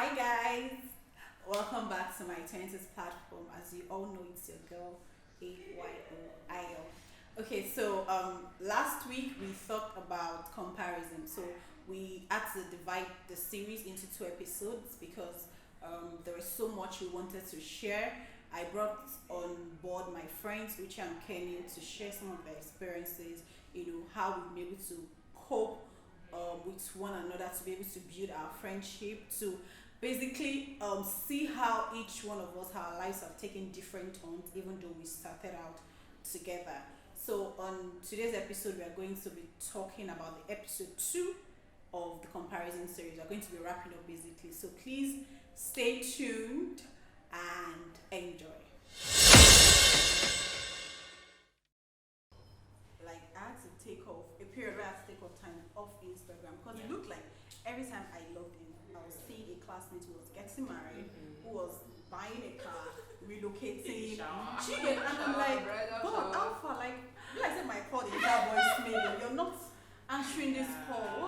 Hi guys, welcome back to my 20s platform. As you all know, it's your girl AYOIL. Okay, so last week we talked about comparison. So we had to divide the series into two episodes because there was so much we wanted to share. I brought on board my friends, Uche and Kenny, to share some of their experiences. How we've been able to cope with one another, to be able to build our friendship, to basically see how each one of us, our lives have taken different turns, even though we started out together. So, on today's episode, we are going to be talking about the episode two of the comparison series. We're going to be wrapping up basically. So, please stay tuned and enjoy. Like, I had to take off a period where I had to take off time off Instagram because it looked like every time I logged in, I was seeing a classmate who was getting married, who was buying a car, relocating. Chicken, and I'm like, God, Alpha, like I said, my call, the entire voice mail, you're not answering this call.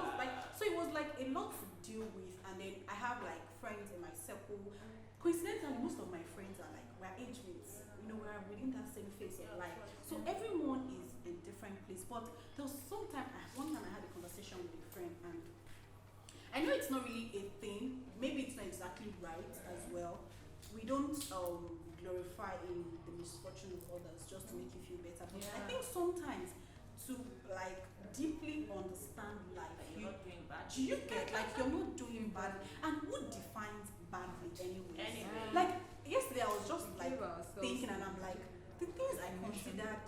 So it was like a lot to deal with, and then I have like friends in my circle. Coincidentally, most of my friends are like we're age mates. We're within that same phase of life. So everyone is in different place. But there was one time I had a conversation with a friend, and I know it's not really a thing. Maybe it's not exactly right as well. We don't glorify in the misfortune of others just to make you feel better. But I think sometimes to like deeply understand life, You're not doing bad. do you get like you're not doing bad, and who defines badly anyways? Anyway. Like yesterday, I was just like thinking, and I'm like, the things I considered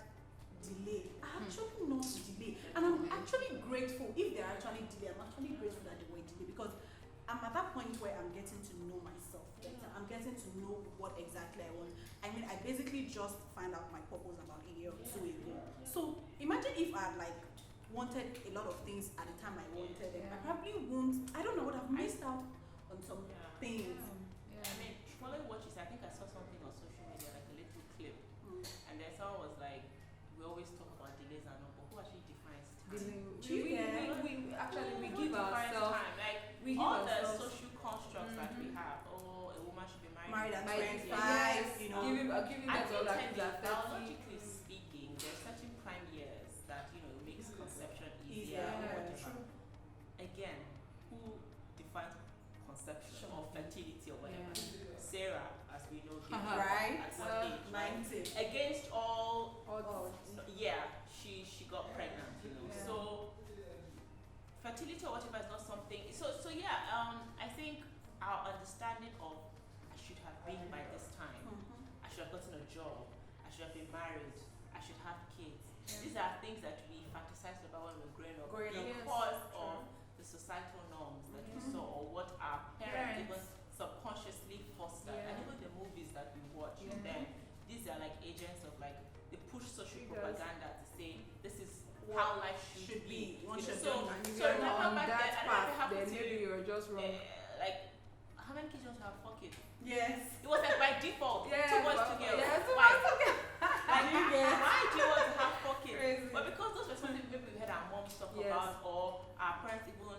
delay are actually not delay, and I'm actually grateful if they're actually delay. I'm actually grateful that they were delayed because I'm at that point where I'm getting to know myself better. I'm getting to know what exactly I want. I mean, I basically just found out my purpose about a year or two ago. So imagine if I had like wanted a lot of things at the time I wanted them. I probably won't. I don't know. Would have missed out on some things. I mean, following what you said, I think I saw something on social media, like a little clip, and then someone was like, "We always talk about delays and all, but who actually defines time? We Who give defines ourselves time? Like we give all the ourselves social constructs that we have. Oh, a woman should be Married at by 25, yes, you know. giving I that think all like that 30. biologically speaking, there's certain prime years that makes conception easier or Yeah, whatever. true. Again, who defines conception Sure. or fertility or whatever? Yeah. Sarah, as we know, gave Uh-huh. birth Right. at what age? Right? 90. Against all, Oh, she got pregnant. Yeah. So fertility or whatever is not something. So yeah. I think our understanding of I should have been by this time. I should have gotten a job. I should have been married. I should have kids. Yeah. These are things that we fantasized about when we were growing up Growing up. because Yes, of the societal norms that we Mhm. saw or what our parents even Parents. subconsciously fostered. Yeah. And even the movies that we watch Yeah. then, these are like agents of like they push social Triggers. propaganda to say this is What how life should be. Once you're So- done, And if so you're remember not on back then, that I don't know if it path, happened then to maybe you. you're just wrong. Like how many kids don't have 4 kids? yes. It was like by default, Yeah, 2 boys, but- 2 girls. yeah, 2 Why? boys, 2 girls. Like, why do you want to have 4 kids? Crazy. But because those were something maybe we heard our moms talk Yes. about, or our parents even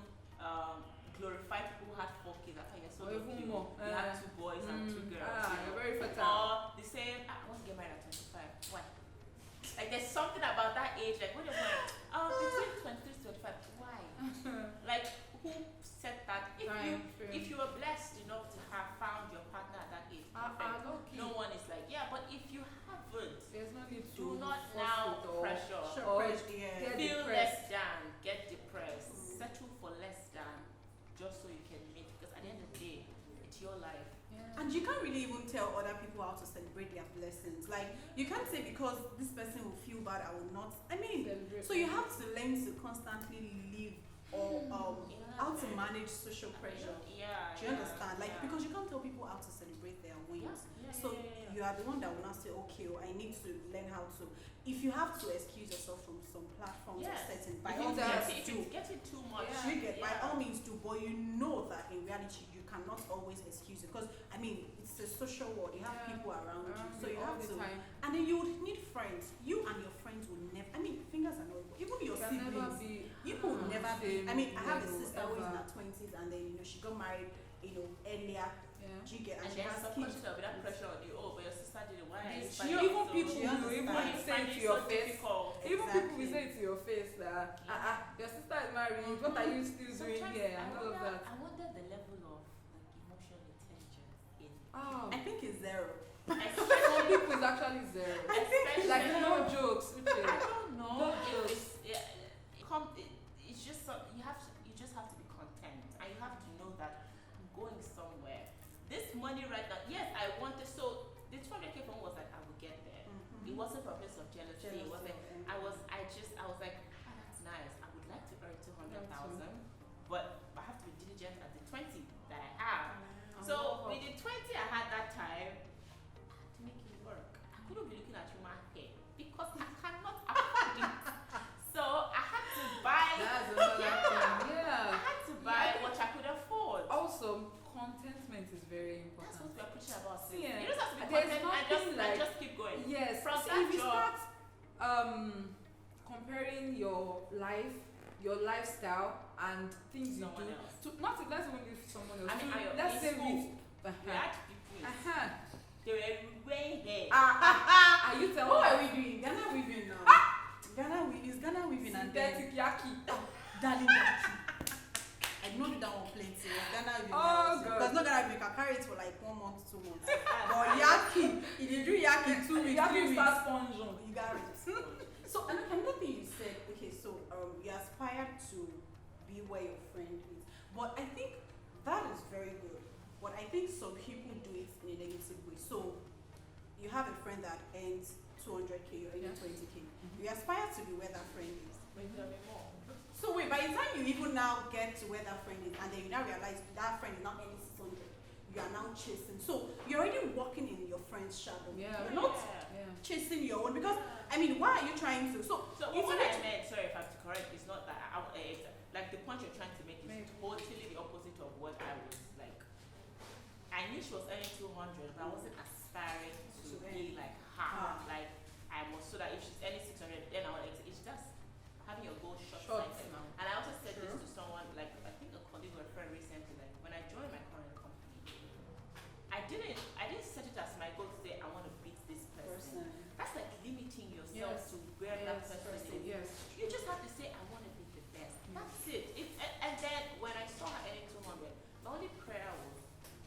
glorify people who had 4 kids. I thought you're so Or even lucky. more. You had 2 boys and 2 girls. You're very fertile. Or the same, I want to get married at 25. Why? Like there's something about that age, like when you're like, between 23 to 25, why? Like who said that? If you were blessed enough to have found your partner at that age, perfect. Okay. No one is like, yeah, but if you haven't, There's no need to do not force now it or pressure. Sure, Or pressure, yeah. get Feel depressed. less than, get depressed, settle for less than, just so you can meet. Because at the end of the day, it's your life. Yeah. And you can't really even tell other people how to celebrate their blessings. Like, you can't say because this person will feel bad, I will not. I mean, Celebrate. so you have to learn to constantly live or how to manage social pressure. Yeah. Do you understand? Like, yeah. because you can't tell people how to celebrate their wins. Yeah, So you are the one that will not say, okay, I need to learn how to. If you have to excuse yourself from some platforms or Yes. setting, by If all it's means if do. it's getting too much, Yeah. You get by Yeah. all means do, but you know that in reality you cannot always excuse it because I mean it's a social world. You have Yeah. people around you, so you all have the to. time. And then you would need friends. You and your friends will never. I mean, fingers are not equal. Even your Can never siblings. be You will never be. same I mean, I have a level sister who is in ever. her 20s, and then she got married earlier. Yeah. Do you get? And she then has sometimes kids. there'll be that pressure on you. Oh, but your sister did it. Why are you Yes, finding even it so people She will understands. even why are you say it finding to it your so face. difficult? Even people will Exactly. say it to your face that your sister is married. Mhm. What are you still doing Sometimes here? And all of that. I wonder the level of like emotional intelligence in Oh, I think it's zero. some especially people is actually zero. especially Like no jokes, Uche. I don't know No if jokes. it's it's just you just have to be content and you have to know that I'm going somewhere. This money right now, yes, I wanted so the 200K phone was like I will get there. It wasn't from a place of jealousy. It wasn't. I was like, oh, that's nice. I would like to earn 200,000, but I have to be diligent at the 20 that I have. So with the 20 I had that time, I had to make it work. I couldn't be looking at human hair because I cannot afford it. So I had to buy. That's another thing. I Yeah. had to buy what I could afford. Also, contentment is very That's important. what we're preaching about. sis. See, You just have to be there's content and nothing like- just keep going. Yes. From See, that if you job- start comparing your life, your lifestyle, and things you Someone do else. to not let's even give someone else. I mean, to, Ayo, let's in say school, with We had people. They were way here. Are you telling What me? are we doing? Ghana weaving now. Ghana weaving and then Synthetic yaki. darling yaki. I did not do that one plenty. It was Ghana weaving. Oh, God. Because not Ghana weaving, I can carry it for like 1 month, 2 months. But yaki, if you do yaki 2 weeks, 3 Yaki weeks, start sponge on. you got it. So another thing you said, okay, so you aspire to be where your friend is, but I think that is very good. But I think some people do it in a negative way. So you have a friend that earns 200K, you're earning 20K. You aspire to be where that friend is. But there'll be more. So wait, by the time you even now get to where that friend is, and then you now realize that friend is now earning 600, you are now chasing. So you're already walking in your friend's shadow. Yeah. You're not Yeah. chasing your own because I mean, why are you trying to? So So if what you I meant, sorry if I'm correct, is not that like the point you're trying to make is Maybe. totally the opposite of what I was like. I knew she was earning 200, but I wasn't aspiring to be like her. Like I must so that if she's earning 600, then I want to. It's just having your goal short sighted. now. And I also said this to someone, like I think a colleague or a friend recently, like when I joined my current company, I didn't set it as my goal to say I want to beat this person. That's like limiting yourself Yes. to where that Yes, person is. Yes. You just have to say I want to be the best. That's it. And then when I saw her earning 200, my only prayer was,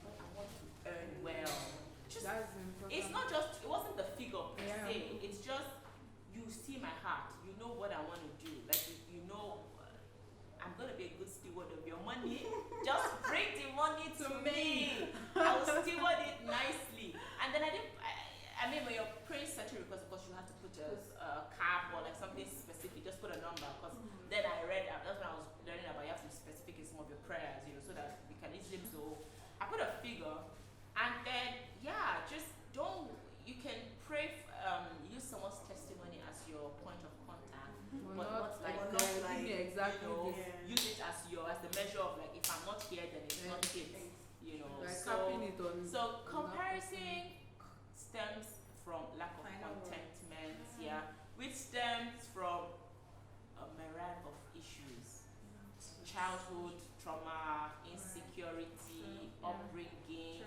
Lord, I want to earn well. Just That's important. it's not just it wasn't the figure per Yeah. se. It's just you see my heart. You know what I want to do. Like you know, I'm gonna be a good steward of your money. Just bring the money to me. I will steward it nicely. And then I mean, when you're praying such a request, of course, you have to put a cap or like something specific. Just put a number. Because then I read that's when I was learning about you have to be specific in some of your prayers, so that you can easily. So I put a figure, and then just don't. You can pray. Use someone's testimony as your point of contact, but not like but not like, exactly Yeah. use it as the measure of like if I'm not here then it's not it. Like So capping it on. so comparison stems from lack of Final word. contentment, which stems from a myriad of issues. Childhood trauma, insecurity, upbringing,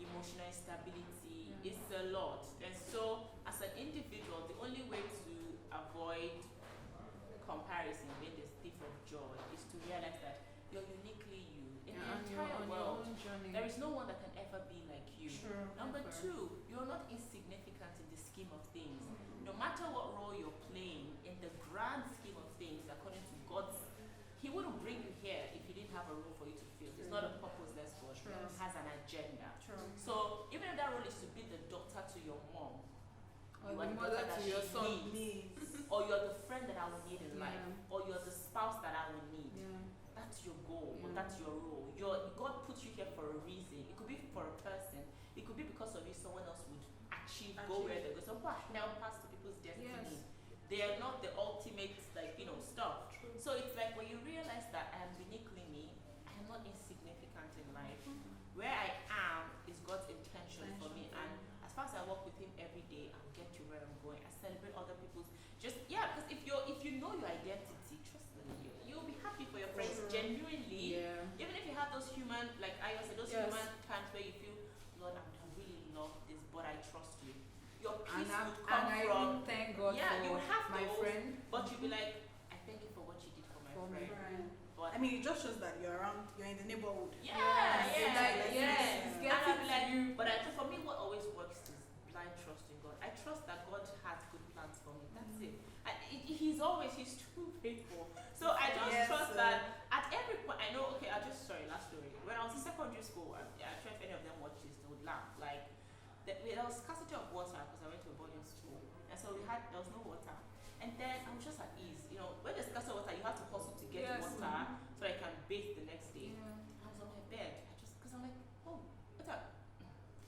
emotional instability. It's a lot. And so as an individual, the only way to avoid comparison being the thief of joy is to realize that you're uniquely you in the entire world. There is no one that can ever be like you. Number two, you're not insignificant in the scheme of things. No matter what role you're playing in the grand scheme of things, according to God's, He wouldn't bring you here if He didn't have a role for you to fill. It's not a purposeless God. It has an agenda. So even if that role is to be the daughter to your mom, Or you are the the mother daughter to that your she son. needs, or you're the friend that I will need in life, or you're the spouse that I will need. That's your goal, or that's your role. God put you here for a reason. It could be for a person. It could be because of you someone else would go where they go. Some people are helpers to people's destiny. They are not the ultimate stuff. So it's like when you realize that I am uniquely me, I am not insignificant in life. Where I am is God's intention for me, and as far as I walk with Him every day, I'll get to where I'm going. I celebrate other people's because if you know your identity, trust me, you'll be happy for your friends genuinely. Even if you have those human, like I also this I would come even from. thank God Yeah, you for would have my those, friend. but you'd be like, I thank you for what you did for my For my friend. Right. But I mean, it just shows that you're around, you're in the neighborhood. yeah, It's like, Like, yes, it's And I'll getting be to like, you. but for me, what always works is blind trust in God. I trust that God has good plans for me. That's it. And he's too faithful. So I just trust that at every point, I know, okay, sorry, last story. When I was in secondary school, I'm sure if any of them watch this, they would laugh. Like, there was scarcity of water because I went to a boarding school. And so there was no water. And then I was just at ease. You know, when there's scarcity of water, you have to hustle to get water so I can bathe the next day. I was on my bed. Because I'm like, oh,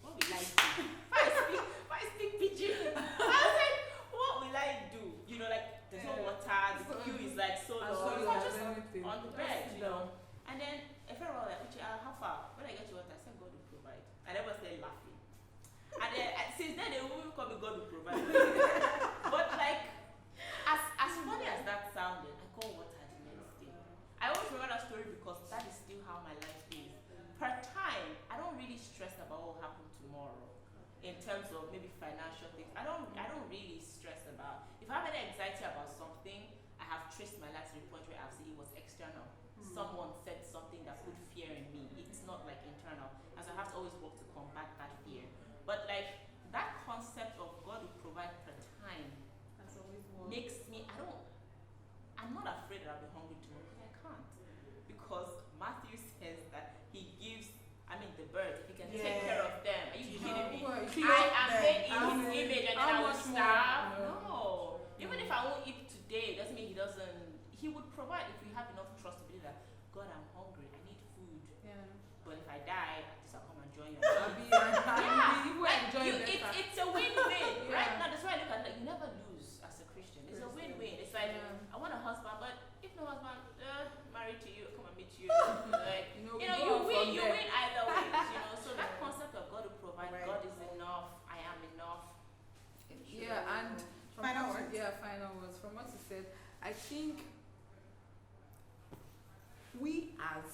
what will I do? If I speak pidgin, I was like, what will I do? You know, like, there's no water, the queue is like so long. So I was just on the bed, you know. And then a friend was like, how far? When I get to water, I said, God will provide. I never started laughing. And then, since then, they will call me God will provide. But like, as funny as that sounded, I got water the next day. I always remember that story because that is still how my life is. Per time, I don't really stress about what will happen tomorrow in terms of maybe financial things. I don't really stress about. If I have any anxiety about something, I have traced my life to the point where I've seen it was external. Someone said something that put fear in me. It's not like internal. And so I have to always work to combat that fear. But like that concept of God will provide per time That's always one. makes me, I'm not afraid that I'll be hungry tomorrow because I can't. Because Matthew says that he gives, the birds, he can take care of them. Are you kidding me? I am made in his image and then I will starve. No. Even if I won't eat today, doesn't mean he would provide if we have enough trust to believe that, God, I'm hungry, I need food. Yeah. But if I die, at least I'll come and join you. It's a win-win. Right now, that's why I look at it, like, you never lose as a Christian. It's a win-win. It's like, I want a husband, but if no husband, married to you, come and meet you. Like, you win either way. So that concept of God will provide, God is enough, I am enough. And Final words. Final words. From what you said, I think we as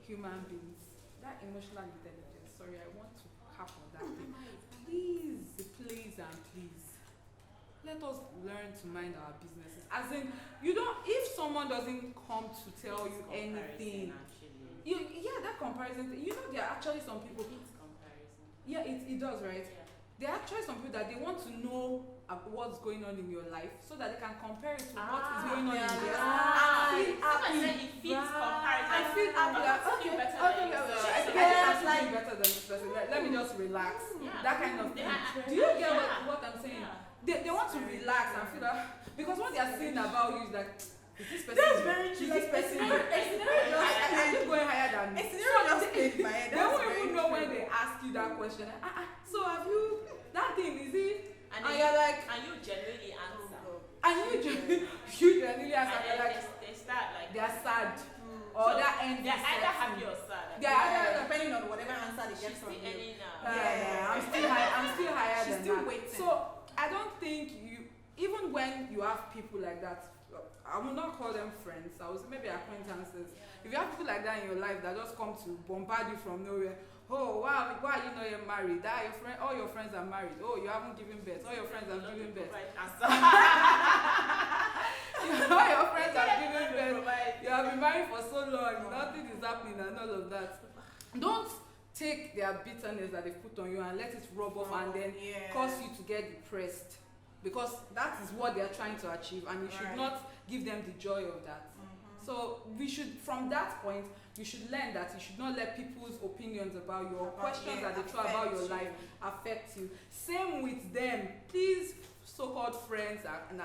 human beings, that emotional intelligence, sorry, I want to cap on that thing. Please, let us learn to mind our businesses. As in, if someone doesn't come to tell you anything, that comparison thing, there are actually some people. It's comparison. Yeah, it does, right? Yeah. There are actually some people that they want to know what's going on in your life so that they can compare it to what is going on in theirs. It fits comparison. I feel happy. Okay, better than yourself. I think I'm doing better than this person. Let me just relax. That kind of thing. Do you get what I'm saying? They want to relax and feel that, because what they are saying about you is like, is this person? That's very true. Is this person? It's Are you going higher than me? It's never just played in my head. They won't even know when they ask you that question. So have you that thing? Is it? And you're like, and you genuinely answer. And you genuinely answer. And They're like, they start like they're sad. Or so that end. they're either happy or sad. They're either depending on whatever answer they get She's from still you. earning now. I'm still higher She's than still that. waiting. So I don't think even when you have people like that, I will not call them friends, I will say maybe acquaintances. If you have people like that in your life that just come to bombard you from nowhere, oh wow, why are you not yet married? All your friends are married. Oh, you haven't given birth. All your friends have given birth. All your friends have given birth. You have been married for so long, nothing is happening and all of that. Don't take their bitterness that they put on you and let it rub off and then cause you to get depressed, because that is what they are trying to achieve, and you should not give them the joy of that. So we should, from that point, you should learn that you should not let people's opinions about you or questions that they throw about your life affect you. Same with them. Please, so-called friends and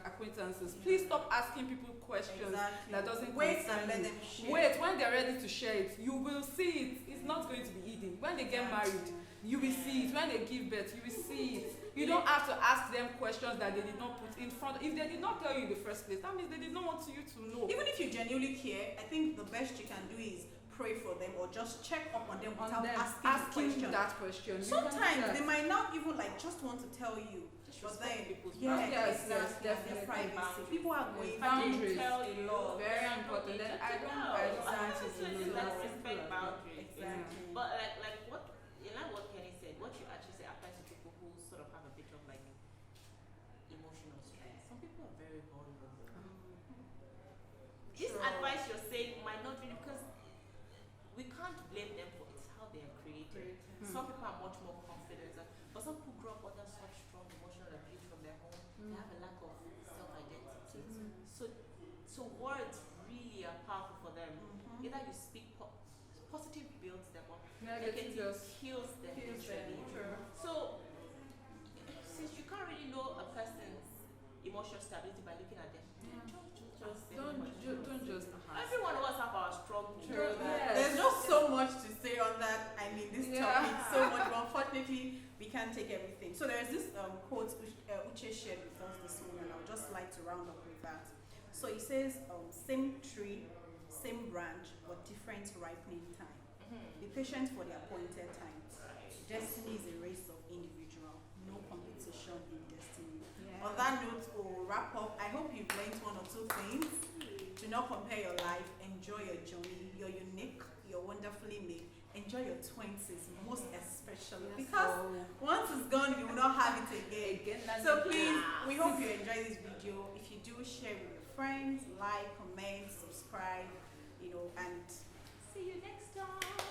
acquaintances, please stop asking people questions that doesn't concern and let you. them share. Wait, when they're ready to share it, you will see it. It's not going to be easy. When they get married, you will see it. When they give birth, you will see it. You don't have to ask them questions that they did not put in front. If they did not tell you in the first place, that means they did not want you to know. Even if you genuinely care, I think the best you can do is pray for them or just check up on them without asking that question. Sometimes they might not even just want to tell you. But then, yes, definitely. Privacy. People are going boundaries. Very important. Then I just want you to know that respect boundaries. Exactly. But like what Kenny said, what you actually say applies to people who sort of have a bit of like emotional strength. Some people are very vulnerable. This Sure. advice you're saying might not really, because we can't blame them for it's how they are created. Some people are much more confident, but some people grow up under such strong emotional abuse from their home. They have a lack of self-identity. So words really are powerful for them. Either you speak positive builds them up, Negative just kills them literally. So since you can't really know a person's emotional stability by looking at them, don't just every one of us have our strong points. Yes. There's just so much to say on that. I mean, this topic so much, but unfortunately, we can't take everything. So there's this quote Uche shared with us this morning. I would just like to round up with that. So it says, same tree, same branch, but different ripening time. Be patient for the appointed time. Destiny is a race of individual, no competition in destiny. On that note, we'll wrap up. I hope you've learned one or two things. Do not compare your life. Enjoy your journey. You're unique. You're wonderfully made. Enjoy your 20s, most especially, because once it's gone, you will not have it again. So please, we hope you enjoy this video. If you do, share with your friends, like, comment, subscribe, and See you next time.